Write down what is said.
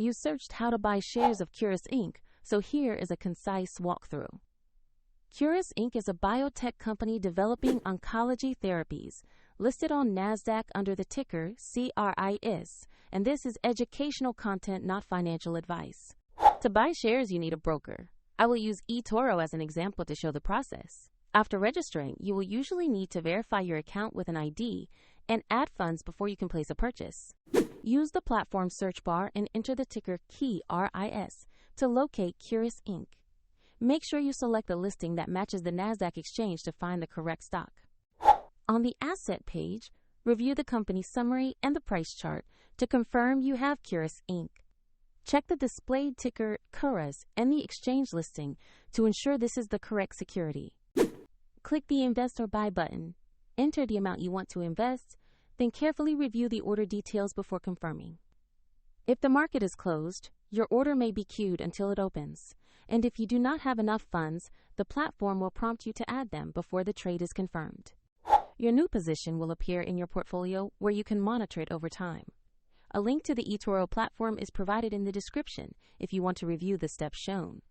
You searched how to buy shares of Curis Inc., so here is a concise walkthrough. Curis Inc. is a biotech company developing oncology therapies, listed on NASDAQ under the ticker CRIS, and this is educational content, not financial advice. To buy shares, you need a broker. I will use eToro as an example to show the process. After registering, you will usually need to verify your account with an ID and add funds before you can place a purchase. Use the platform search bar and enter the ticker CRIS to locate Curis Inc. Make sure you select the listing that matches the NASDAQ exchange to find the correct stock. On the asset page, review the company summary and the price chart to confirm you have Curis Inc. Check the displayed ticker Curis and the exchange listing to ensure this is the correct security. Click the Invest or Buy button. Enter the amount you want to invest, then carefully review the order details before confirming. If the market is closed, your order may be queued until it opens, and if you do not have enough funds, the platform will prompt you to add them before the trade is confirmed. Your new position will appear in your portfolio where you can monitor it over time. A link to the eToro platform is provided in the description if you want to review the steps shown.